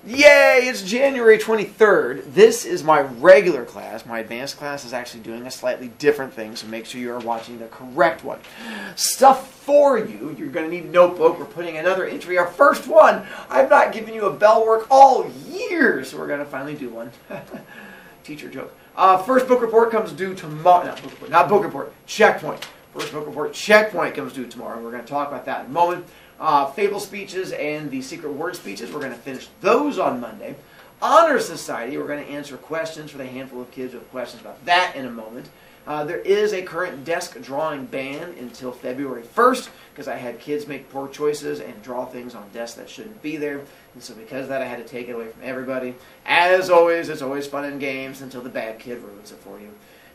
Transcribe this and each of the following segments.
Yay! It's January 23rd. This is my regular class. My advanced class is actually doing a slightly different thing, so make sure you are watching the correct one. Stuff for you. You're going to need a notebook. We're putting another entry, our first one. I've not given you a bell work all year, so we're going to finally do one. Teacher joke. First book report comes due tomorrow. Not book report. Checkpoint. First book report checkpoint comes due tomorrow. We're going to talk about that in a moment. Fable speeches and the secret word speeches, we're going to finish those on Monday. Honor Society, we're going to answer questions for the handful of kids who have questions about that in a moment. There is a current desk drawing ban until February 1st because I had kids make poor choices and draw things on desks that shouldn't be there. And so because of that, I had to take it away from everybody. As always, it's always fun and games until the bad kid ruins it for you.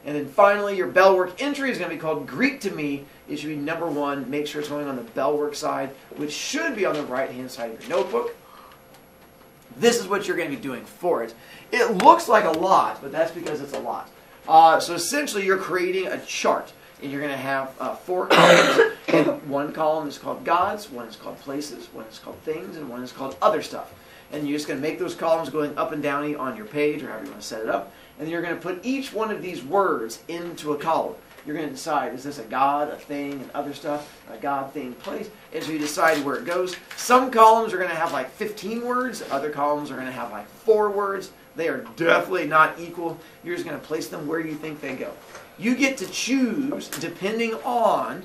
And then finally, your bell work entry is going to be called Greek to Me. It should be number 1. Make sure it's going on the bell work side, which should be on the right-hand side of your notebook. This is what you're going to be doing for it. It looks like a lot, but that's because it's a lot. So essentially, you're creating a chart, and you're going to have 4 columns. And one column is called gods, one is called places, one is called things, and one is called other stuff. And you're just going to make those columns going up and down on your page, or however you want to set it up. And you're going to put each one of these words into a column. You're going to decide, is this a god, a thing, and other stuff, a god, thing, place? And so you decide where it goes. Some columns are going to have like 15 words. Other columns are going to have like 4 words. They are definitely not equal. You're just going to place them where you think they go. You get to choose depending on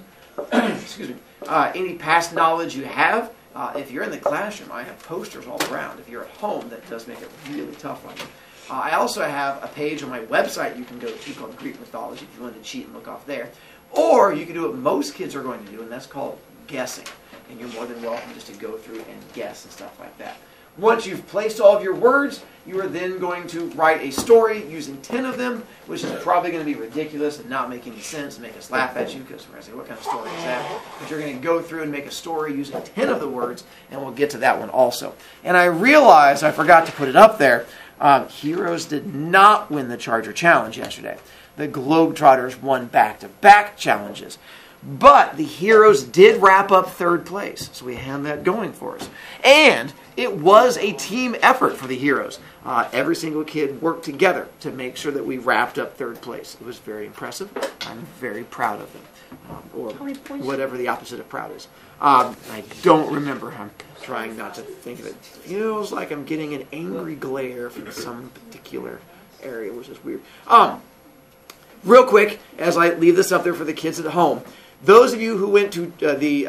excuse me, any past knowledge you have. If you're in the classroom, I have posters all around. If you're at home, that does make it really tough on you. I also have a page on my website you can go to called Greek Mythology if you want to cheat and look off there. Or you can do what most kids are going to do, and that's called guessing. And you're more than welcome just to go through and guess and stuff like that. Once you've placed all of your words, you are then going to write a story using 10 of them, which is probably going to be ridiculous and not make any sense and make us laugh at you because we're going to say, what kind of story is that? But you're going to go through and make a story using 10 of the words, and we'll get to that one also. And I realized I forgot to put it up there. Heroes did not win the Charger Challenge yesterday. The Globetrotters won back-to-back challenges. But the Heroes did wrap up 3rd place, so we have that going for us. And it was a team effort for the Heroes. Every single kid worked together to make sure that we wrapped up 3rd place. It was very impressive. I'm very proud of them. Or whatever the opposite of proud is. I don't remember. I'm trying not to think of it. It feels like I'm getting an angry glare from some particular area, which is weird. Real quick, as I leave this up there for the kids at home, those of you who went to the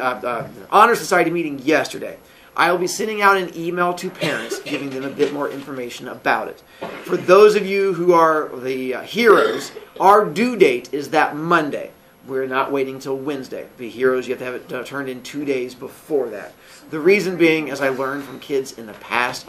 Honor Society meeting yesterday, I will be sending out an email to parents, giving them a bit more information about it. For those of you who are the Heroes, our due date is that Monday. We're not waiting until Wednesday. The Heroes, you have to have it turned in 2 days before that. The reason being, as I learned from kids in the past,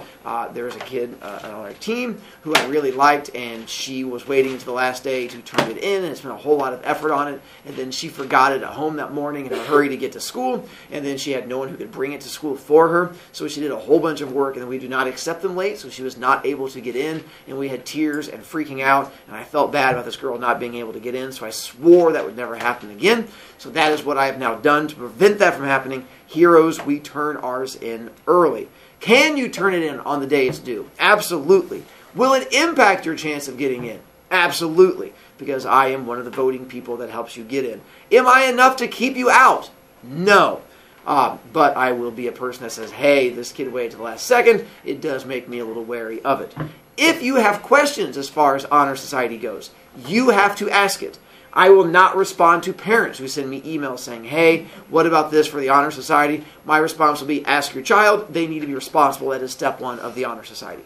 there was a kid on our team who I really liked, and she was waiting until the last day to turn it in, and spent a whole lot of effort on it, and then she forgot it at home that morning in a hurry to get to school, and then she had no one who could bring it to school for her, so she did a whole bunch of work, and then we do not accept them late, so she was not able to get in, and we had tears and freaking out, and I felt bad about this girl not being able to get in, so I swore that would never happen again. So that is what I have now done to prevent that from happening. Heroes, we turn ours in early. Can you turn it in on the day it's due? Absolutely. Will it impact your chance of getting in? Absolutely. Because I am one of the voting people that helps you get in. Am I enough to keep you out? No. But I will be a person that says, hey, this kid waited to the last second. It does make me a little wary of it. If you have questions as far as Honor Society goes, you have to ask it. I will not respond to parents who send me emails saying, hey, what about this for the Honor Society? My response will be, ask your child. They need to be responsible. That is step 1 of the Honor Society.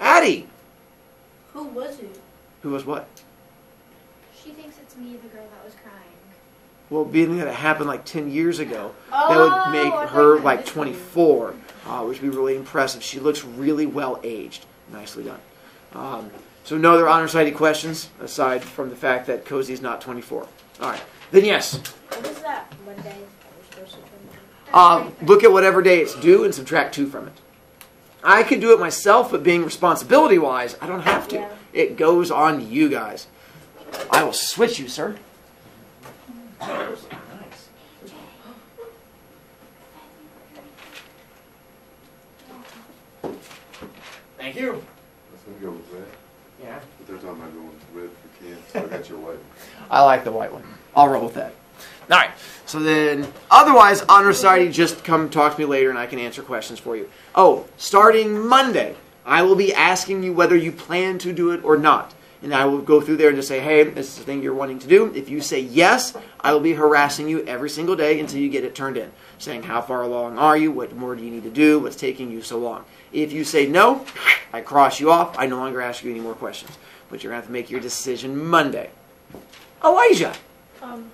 Addie! Who was it? Who was what? She thinks it's me, the girl that was crying. Well, being that it happened like 10 years ago, that would make her like 24, which would be really impressive. She looks really well aged. Nicely done. So no other Honor Society questions, aside from the fact that Cozy's not 24. All right. Then yes. What is that Monday that we're supposed to turn? Look at whatever day it's due and subtract 2 from it. I could do it myself, but being responsibility-wise, I don't have to. Yeah. It goes on you guys. I will switch you, sir. Nice. Thank you. Let's go with that. Yeah. But they're talking about going red for Ken, so I got your white one. I like the white one. I'll roll with that. All right. So then, otherwise, Honor Society, just come talk to me later and I can answer questions for you. Oh, starting Monday, I will be asking you whether you plan to do it or not. And I will go through there and just say, hey, this is the thing you're wanting to do. If you say yes, I will be harassing you every single day until you get it turned in. Saying, how far along are you? What more do you need to do? What's taking you so long? If you say no, I cross you off. I no longer ask you any more questions. But you're going to have to make your decision Monday. Elijah. When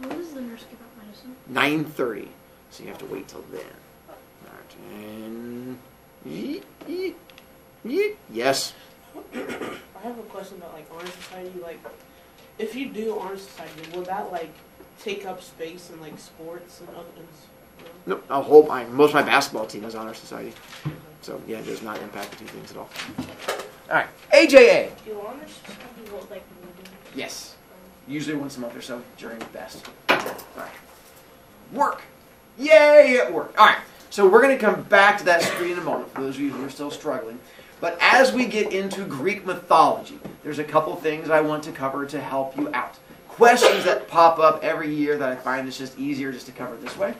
does the nurse give out medicine? 9:30. So you have to wait till then. All right. And... Yes. I have a question about like Honor Society. Like, if you do Honor Society, will that like take up space in like sports and other things? No, most of my basketball team is Honor Society. So yeah, it does not impact the two things at all. All right, AJA. Do Honor Society hold like meetings? Yes, usually once a month or so during the best. All right, work. Yay at work. All right, so we're going to come back to that screen in a moment for those of you who are still struggling. But as we get into Greek mythology, there's a couple things I want to cover to help you out. Questions that pop up every year that I find it's just easier just to cover this way.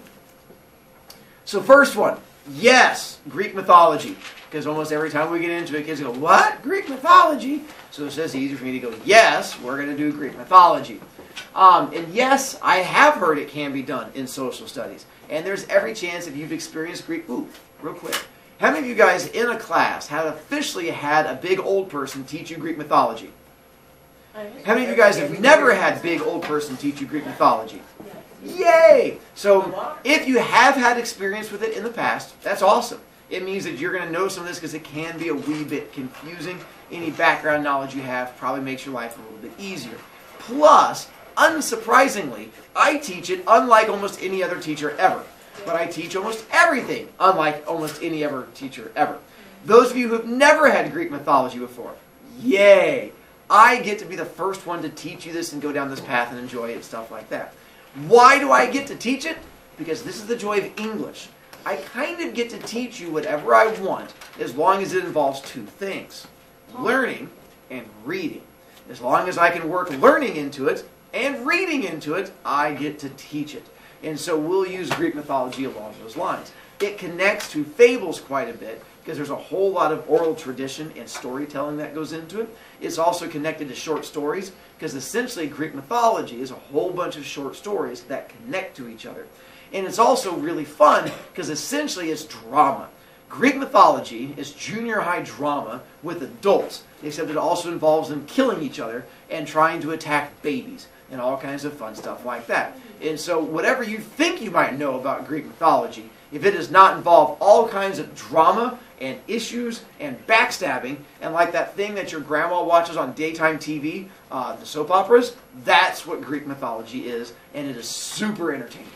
So first one, yes, Greek mythology. Because almost every time we get into it, kids go, what? Greek mythology? So it's just easier for me to go, yes, we're going to do Greek mythology. And yes, I have heard it can be done in social studies. And there's every chance if you've experienced Greek... Ooh, real quick. How many of you guys in a class have officially had a big old person teach you Greek mythology? How many of you guys have never had big old person teach you Greek mythology? Yay! So if you have had experience with it in the past, that's awesome. It means that you're going to know some of this because it can be a wee bit confusing. Any background knowledge you have probably makes your life a little bit easier. Plus, unsurprisingly, I teach it unlike almost any other teacher ever. But I teach almost everything, unlike almost any other teacher ever. Those of you who have never had Greek mythology before, yay! I get to be the first one to teach you this and go down this path and enjoy it and stuff like that. Why do I get to teach it? Because this is the joy of English. I kind of get to teach you whatever I want as long as it involves two things. Learning and reading. As long as I can work learning into it and reading into it, I get to teach it. And so we'll use Greek mythology along those lines. It connects to fables quite a bit because there's a whole lot of oral tradition and storytelling that goes into it. It's also connected to short stories because essentially Greek mythology is a whole bunch of short stories that connect to each other. And it's also really fun because essentially it's drama. Greek mythology is junior high drama with adults, except it also involves them killing each other and trying to attack babies and all kinds of fun stuff like that. And so whatever you think you might know about Greek mythology, if it does not involve all kinds of drama and issues and backstabbing, and like that thing that your grandma watches on daytime TV, the soap operas, that's what Greek mythology is, and it is super entertaining.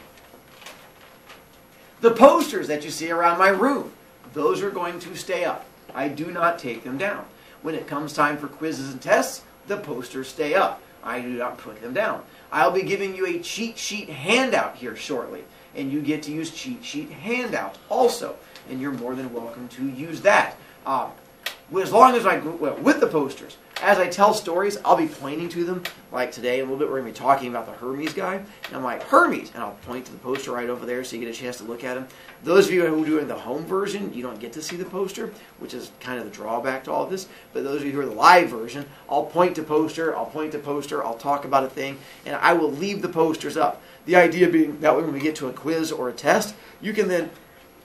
The posters that you see around my room, those are going to stay up. I do not take them down. When it comes time for quizzes and tests, the posters stay up. I do not put them down. I'll be giving you a cheat sheet handout here shortly, and you get to use cheat sheet handout also, and you're more than welcome to use that. As long as with the posters, as I tell stories, I'll be pointing to them. Like today, a little bit, we're going to be talking about the Hermes guy. And I'm like, Hermes! And I'll point to the poster right over there so you get a chance to look at him. Those of you who are doing the home version, you don't get to see the poster, which is kind of the drawback to all of this. But those of you who are the live version, I'll point to poster, I'll talk about a thing, and I will leave the posters up. The idea being that when we get to a quiz or a test, you can then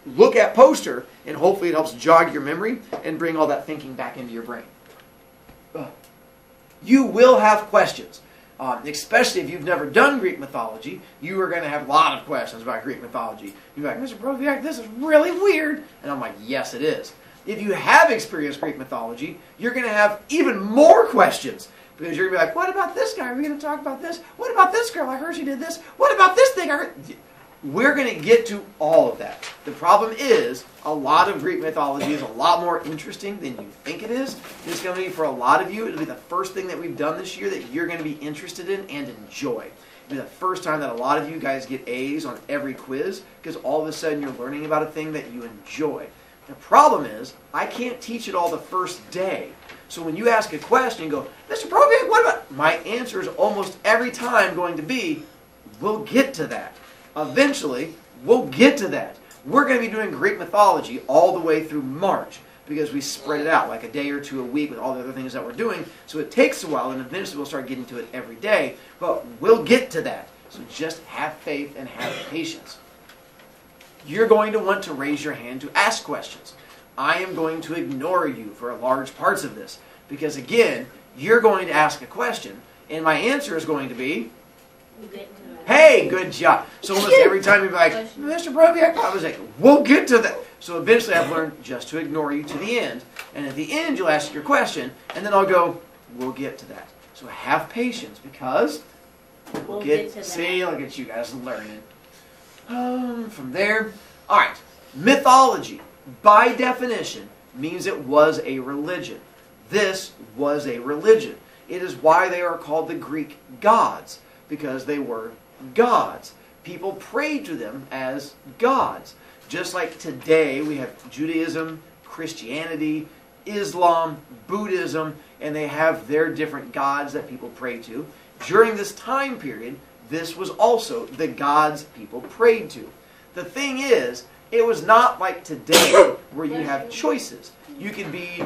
look at poster, and hopefully it helps jog your memory and bring all that thinking back into your brain. You will have questions, especially if you've never done Greek mythology. You are going to have a lot of questions about Greek mythology. You're like, Mr. Brovicast, this is really weird. And I'm like, yes, it is. If you have experienced Greek mythology, you're going to have even more questions. Because you're going to be like, what about this guy? Are we going to talk about this? What about this girl? I heard she did this. What about this thing? I heard... We're going to get to all of that. The problem is, a lot of Greek mythology is a lot more interesting than you think it is. It's going to be, for a lot of you, it'll be the first thing that we've done this year that you're going to be interested in and enjoy. It'll be the first time that a lot of you guys get A's on every quiz, because all of a sudden you're learning about a thing that you enjoy. The problem is, I can't teach it all the first day. So when you ask a question and go, Mr. Brovicast, what about? My answer is almost every time going to be, we'll get to that. Eventually, we'll get to that. We're going to be doing Greek mythology all the way through March because we spread it out like a day or two a week with all the other things that we're doing. So it takes a while, and eventually we'll start getting to it every day. But we'll get to that. So just have faith and have patience. You're going to want to raise your hand to ask questions. I am going to ignore you for large parts of this because, again, you're going to ask a question, and my answer is going to be, hey, good job. So almost every time you'd be like, Mr. Brovicast, I was like, we'll get to that. So eventually I've learned just to ignore you to the end, and at the end you'll ask your question, and then I'll go, we'll get to that. So have patience because we'll get to that. See, look at you guys learning. From there, all right, mythology, by definition, means it was a religion. This was a religion. It is why they are called the Greek gods, because they were gods. People prayed to them as gods. Just like today we have Judaism, Christianity, Islam, Buddhism, and they have their different gods that people pray to. During this time period, this was also the gods people prayed to. The thing is, it was not like today where you have choices. You can be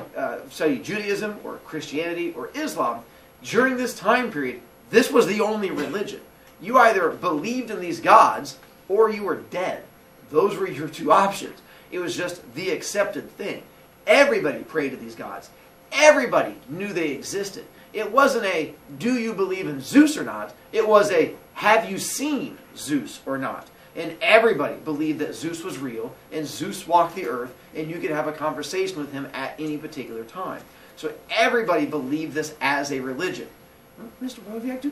study Judaism or Christianity or Islam. During this time period, this was the only religion. You either believed in these gods or you were dead. Those were your two options. It was just the accepted thing. Everybody prayed to these gods. Everybody knew they existed. It wasn't a, do you believe in Zeus or not? It was a, have you seen Zeus or not? And everybody believed that Zeus was real, and Zeus walked the earth, and you could have a conversation with him at any particular time. So everybody believed this as a religion. Mr. Brovicast, do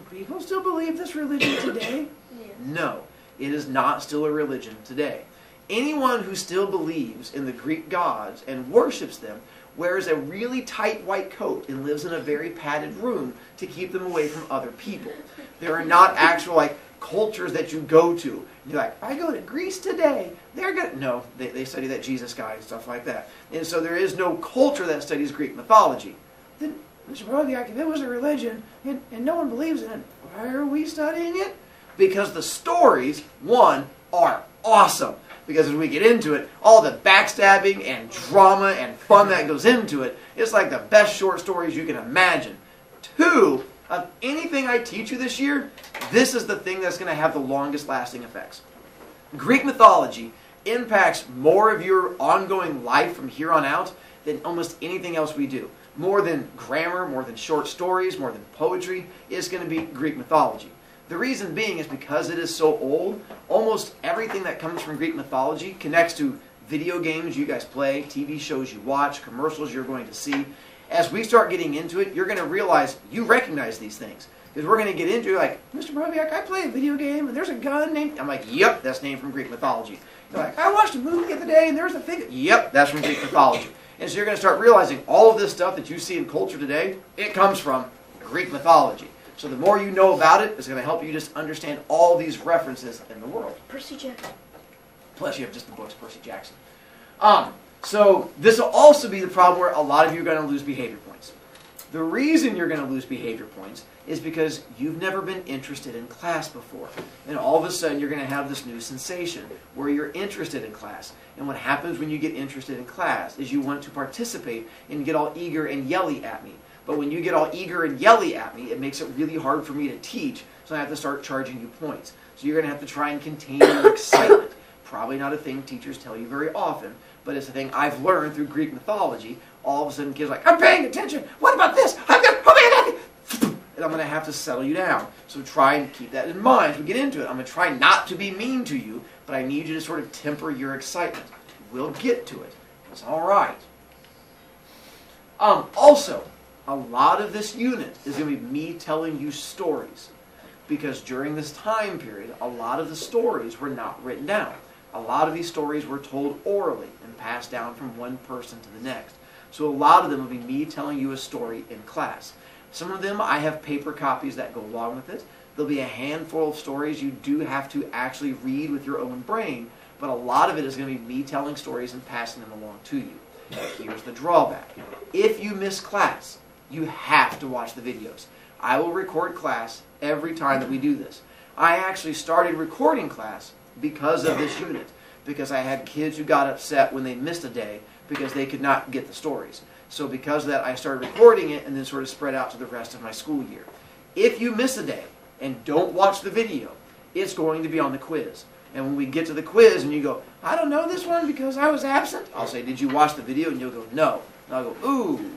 people still believe this religion today? Yeah. No, it is not still a religion today. Anyone who still believes in the Greek gods and worships them wears a really tight white coat and lives in a very padded room to keep them away from other people. There are not actual cultures that you go to. You're like, I go to Greece today. They're good. No, they study that Jesus guy and stuff like that. And so there is no culture that studies Greek mythology. Then, Mr. Brovicast, if it was a religion and no one believes in it, why are we studying it? Because the stories, one, are awesome. Because as we get into it, all the backstabbing and drama and fun that goes into it, it's like the best short stories you can imagine. Two, of anything I teach you this year, this is the thing that's going to have the longest lasting effects. Greek mythology impacts more of your ongoing life from here on out than almost anything else we do. More than grammar, more than short stories, more than poetry, is going to be Greek mythology. The reason being is because it is so old, almost everything that comes from Greek mythology connects to video games you guys play, TV shows you watch, commercials you're going to see. As we start getting into it, you're going to realize you recognize these things. Because we're going to get into it like, Mr. Brovicast, I play a video game and there's a gun named... I'm like, yep, that's named from Greek mythology. You're like, I watched a movie the other day and there's a thing... Yep, that's from Greek mythology. And so you're going to start realizing all of this stuff that you see in culture today, it comes from Greek mythology. So the more you know about it, it's going to help you just understand all these references in the world. Percy Jackson. Plus you have just the books, Percy Jackson. So this will also be the problem where a lot of you are going to lose behavior points. The reason you're going to lose behavior points is because you've never been interested in class before. And all of a sudden you're going to have this new sensation where you're interested in class. And what happens when you get interested in class is you want to participate and get all eager and yelly at me. But when you get all eager and yelly at me, it makes it really hard for me to teach, so I have to start charging you points. So you're going to have to try and contain your excitement. Probably not a thing teachers tell you very often, but it's a thing I've learned through Greek mythology. All of a sudden kids are like, I'm paying attention! What about this? I'm going to... And I'm going to have to settle you down. So try and keep that in mind as we get into it. I'm going to try not to be mean to you, but I need you to sort of temper your excitement. We'll get to it. It's all right. Also, a lot of this unit is going to be me telling you stories. Because during this time period, a lot of the stories were not written down. A lot of these stories were told orally and passed down from one person to the next. So a lot of them will be me telling you a story in class. Some of them I have paper copies that go along with it. There'll be a handful of stories you do have to actually read with your own brain. but a lot of it is going to be me telling stories and passing them along to you. Here's the drawback. If you miss class, you have to watch the videos. I will record class every time that we do this. I actually started recording class because of this unit, because I had kids who got upset when they missed a day because they could not get the stories. So because of that, I started recording it and then sort of spread out to the rest of my school year. If you miss a day and don't watch the video, it's going to be on the quiz. And when we get to the quiz and you go, I don't know this one because I was absent, I'll say, did you watch the video? And you'll go, no. And I'll go, ooh,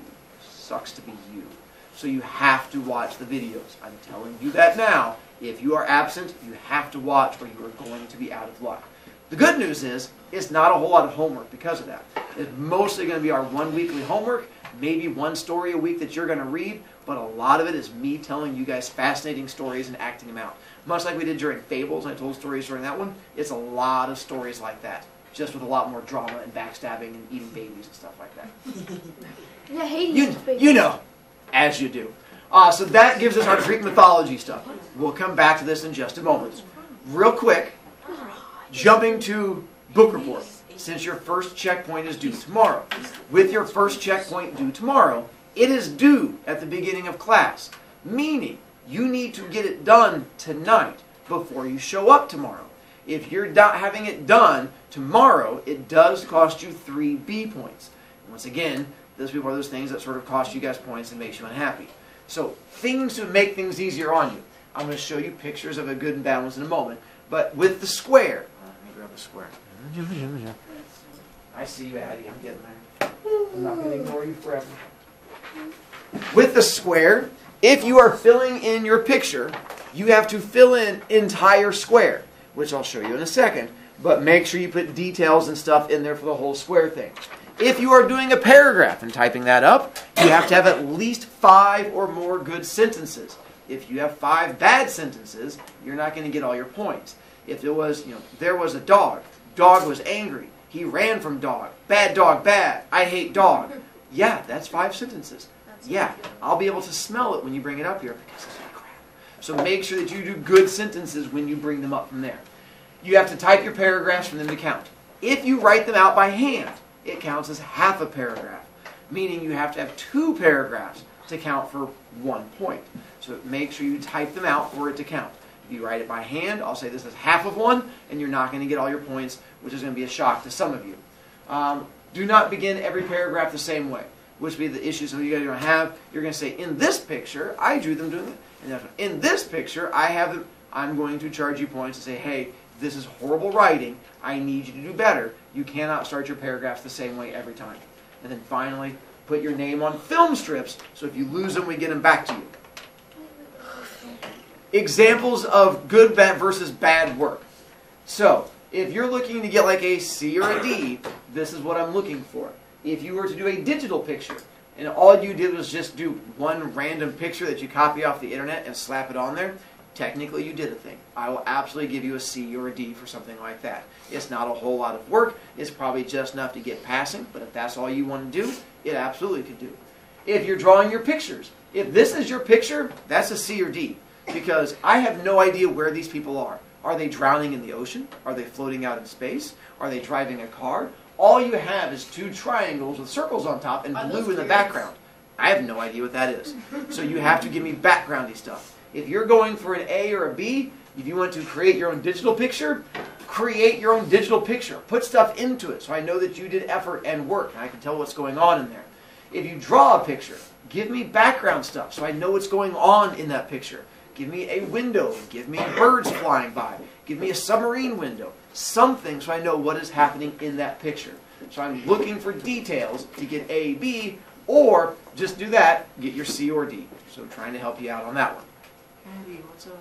sucks to be you. So you have to watch the videos. I'm telling you that now. If you are absent, you have to watch or you are going to be out of luck. The good news is, it's not a whole lot of homework because of that. It's mostly going to be our 1 weekly homework, maybe 1 story a week that you're going to read, but a lot of it is me telling you guys fascinating stories and acting them out. Much like we did during Fables, I told stories during that one, it's a lot of stories like that, just with a lot more drama and backstabbing and eating babies and stuff like that. Yeah, Hades. You know, as you do. So that gives us our Greek mythology stuff. We'll come back to this in just a moment. Real quick, jumping to book report. Since your first checkpoint is due tomorrow. With your first checkpoint due tomorrow, it is due at the beginning of class. Meaning, you need to get it done tonight before you show up tomorrow. If you're not having it done tomorrow, it does cost you 3 B points. Once again, those are those things that sort of cost you guys points and makes you unhappy. So, things to make things easier on you. I'm going to show you pictures of a good and bad ones in a moment. But with the square, let me grab the square. I see you, Addie. I'm getting there. I'm not going to ignore you forever. With the square, if you are filling in your picture, you have to fill in entire square, which I'll show you in a second. But make sure you put details and stuff in there for the whole square thing. If you are doing a paragraph and typing that up, you have to have at least 5 or more good sentences. If you have 5 bad sentences, you're not going to get all your points. If it was, there was a dog. Dog was angry. He ran from dog. Bad dog, bad. I hate dog. Yeah, that's 5 sentences. Yeah, I'll be able to smell it when you bring it up here because it's like crap. So make sure that you do good sentences when you bring them up from there. You have to type your paragraphs for them to count. If you write them out by hand, it counts as half a paragraph, meaning you have to have 2 paragraphs to count for 1 point. So make sure you type them out for it to count. If you write it by hand, I'll say this is half of one, and you're not going to get all your points, which is going to be a shock to some of you. Do not begin every paragraph the same way, which will be the issue some of you guys are going to have. You're going to say, in this picture, I drew them doing it. And in this picture, I have them. I'm going to charge you points and say, hey, this is horrible writing. I need you to do better. You cannot start your paragraphs the same way every time. And then finally, put your name on film strips, so if you lose them, we get them back to you. Examples of good versus bad work. So, if you're looking to get like a C or a D, this is what I'm looking for. If you were to do a digital picture, and all you did was just do one random picture that you copy off the internet and slap it on there, technically you did a thing. I will absolutely give you a C or a D for something like that. It's not a whole lot of work. It's probably just enough to get passing, but if that's all you want to do, it absolutely could do. If you're drawing your pictures, if this is your picture, that's a C or D, because I have no idea where these people are. Are they drowning in the ocean? Are they floating out in space? Are they driving a car? All you have is 2 triangles with circles on top and blue in the background. I have no idea what that is. So you have to give me backgroundy stuff. If you're going for an A or a B, if you want to create your own digital picture, create your own digital picture. Put stuff into it so I know that you did effort and work and I can tell what's going on in there. If you draw a picture, give me background stuff so I know what's going on in that picture. Give me a window. Give me birds flying by. Give me a submarine window. Something so I know what is happening in that picture. So I'm looking for details to get A, B, or just do that, get your C or D. So I'm trying to help you out on that one. Andy, what's up?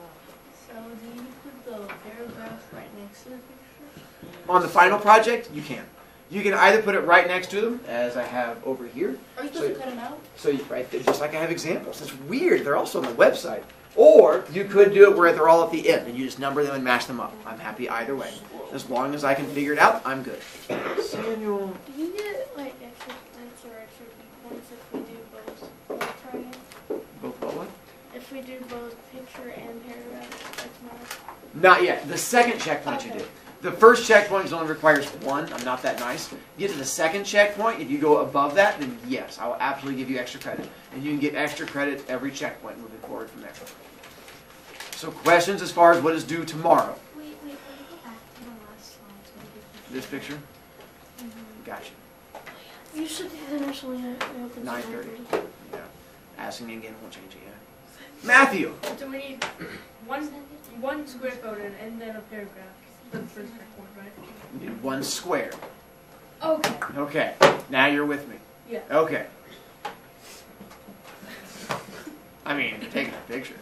So do you put the paragraph right next to the picture? On the final project, you can. You can either put it right next to them, as I have over here. Are you supposed to cut them out? So right there, just like I have examples. It's weird. They're also on the website. Or you could do it where they're all at the end, and you just number them and match them up. I'm happy either way. As long as I can figure it out, I'm good. Samuel. Do you get like extra points or extra points if we do both triangles? Both what? If we do both picture and paragraph, that's not. Not yet. The second checkpoint you do. The first checkpoint only requires 1. I'm not that nice. You get to the second checkpoint, if you go above that, then yes, I will absolutely give you extra credit. And you can get extra credit every checkpoint moving forward from there. So questions as far as what is due tomorrow? Wait, go back to the last slide. So I get This picture? Gotcha. You should initially 9:30. Yeah. Asking again won't change it yet. Matthew! So we need one square photo and then a paragraph for the first checkpoint, right? You need 1 square. Okay. Okay. Now you're with me. Yeah. Okay. I mean, you're taking a picture.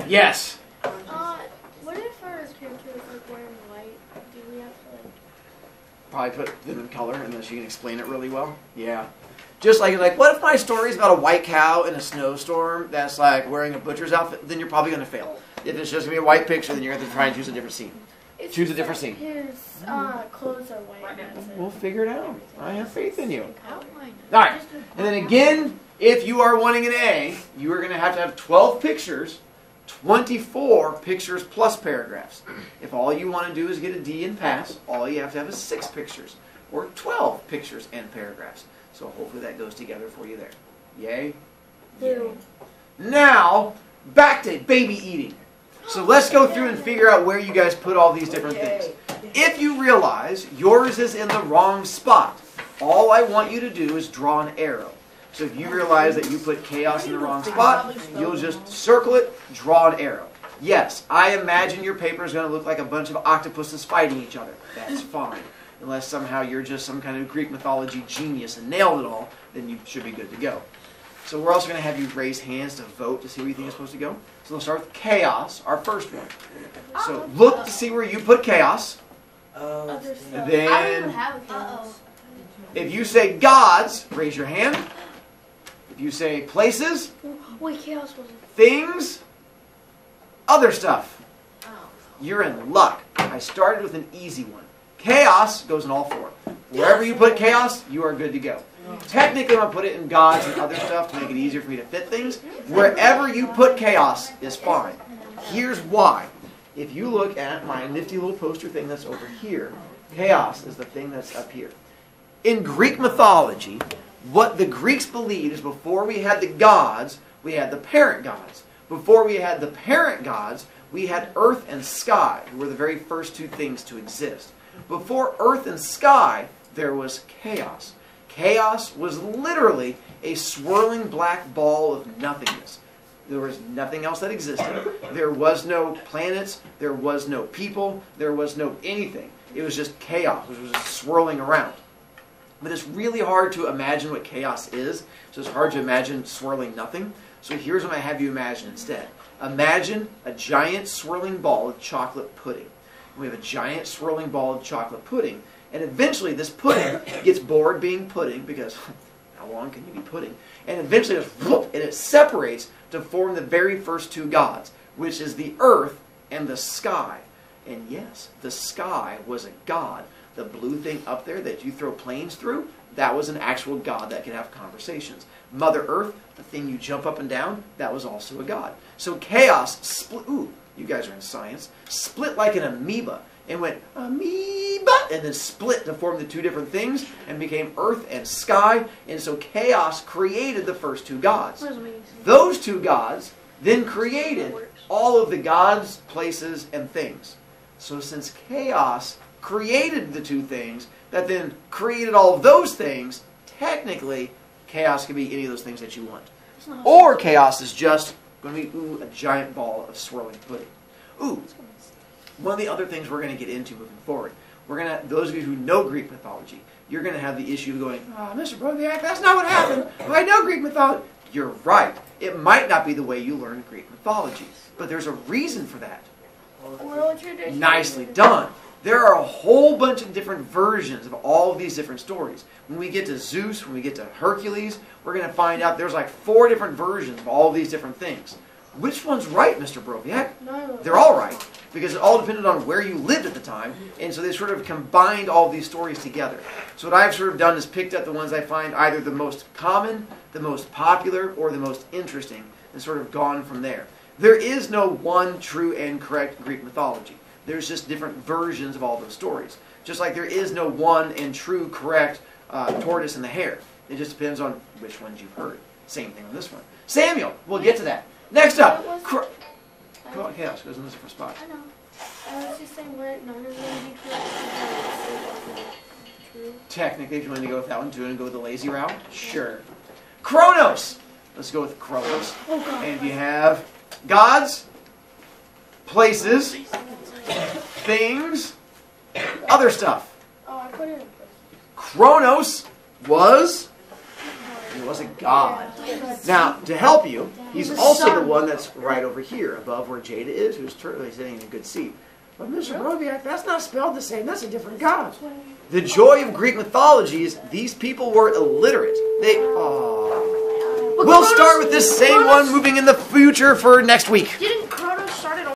Yes. What if our character is like wearing white? Do we have to like? Probably put them in color unless you can explain it really well. Yeah. Just like, what if my story is about a white cow in a snowstorm that's like wearing a butcher's outfit? Then you're probably going to fail. If it's just going to be a white picture, then you're going to have to try and choose a different scene. It's Choose a just different like scene. His clothes are white. That's it. We'll figure it out. I have faith in you. Outline. All right. And then again, if you are wanting an A, you are going to have 12 pictures, 24 pictures plus paragraphs. If all you want to do is get a D and pass, all you have to have is 6 pictures, or 12 pictures and paragraphs. So hopefully that goes together for you there. Yay? Ew. Now, back to baby eating. So let's go through and figure out where you guys put all these different things. If you realize yours is in the wrong spot, all I want you to do is draw an arrow. So if you realize that you put chaos in the wrong spot, you'll just circle it, draw an arrow. Yes, I imagine your paper is going to look like a bunch of octopuses fighting each other. That's fine. Unless somehow you're just some kind of Greek mythology genius and nailed it all, then you should be good to go. So we're also going to have you raise hands to vote to see where you think is supposed to go. So we'll start with chaos, our first one. So look to see where you put chaos. Other stuff. I don't Then, even have a chaos. if you say gods, raise your hand. If you say places, Wait, chaos was things, other stuff, Oh. you're in luck. I started with an easy one. Chaos goes in all 4. Wherever you put chaos, you are good to go. Technically, I'm going to put it in gods and other stuff to make it easier for me to fit things. Wherever you put chaos is fine. Here's why. If you look at my nifty little poster thing that's over here, chaos is the thing that's up here. In Greek mythology, what the Greeks believed is before we had the gods, we had the parent gods. Before we had the parent gods, we had earth and sky, who were the very first 2 things to exist. Before earth and sky, there was chaos. Chaos was literally a swirling black ball of nothingness. There was nothing else that existed. There was no planets. There was no people. There was no anything. It was just chaos, which was just swirling around. But it's really hard to imagine what chaos is, so it's hard to imagine swirling nothing. So here's what I have you imagine instead. Imagine a giant swirling ball of chocolate pudding. We have a giant swirling ball of chocolate pudding, and eventually this pudding gets bored being pudding, because how long can you be pudding? And eventually it separates to form the very first 2 gods, which is the earth and the sky. And yes, the sky was a god. The blue thing up there that you throw planes through, that was an actual god that could have conversations. Mother Earth, the thing you jump up and down, that was also a god. So chaos split, ooh, you guys are in science, split like an amoeba and went amoeba and then split to form the 2 different things and became earth and sky. And so chaos created the first 2 gods. Those 2 gods then created all of the gods, places, and things. So since chaos created the 2 things that then created all of those things, technically chaos can be any of those things that you want. Or chaos is just going to be a giant ball of swirling pudding. Ooh, one of the other things we're going to get into moving forward, those of you who know Greek mythology, you're going to have the issue of going, oh, Mr. Brovicast, that's not what happened. I know Greek mythology. You're right. It might not be the way you learn Greek mythology, but there's a reason for that. Nicely done. There are a whole bunch of different versions of all of these different stories. When we get to Zeus, when we get to Hercules, we're going to find out there's like 4 different versions of all of these different things. Which one's right, Mr. Broviak? No. They're all right, because it all depended on where you lived at the time, and so they sort of combined all of these stories together. So what I've sort of done is picked up the ones I find either the most common, the most popular, or the most interesting, and sort of gone from there. There is no one true and correct Greek mythology. There's just different versions of all those stories. Just like there is no one and true correct tortoise and the hare. It just depends on which ones you've heard. Same thing on this one. Samuel, we'll get to that. Next up, Come on, Chaos goes in this for spot. I know. I was just saying, what none of them be correct? True. Technically, if you want to go with that one, do you want to go with the lazy route? Sure. Kronos. Let's go with Kronos. Oh, God. And if you have gods, places, things, other stuff. Oh, I put it in place. Kronos was... He was a god. Now, to help you, he's also the one that's right over here, above where Jada is, who's sitting in a good seat. But Mr. Brovicast, that's not spelled the same. That's a different god. The joy of Greek mythology is these people were illiterate. We'll start with this same one moving in the future for next week. Didn't Kronos start it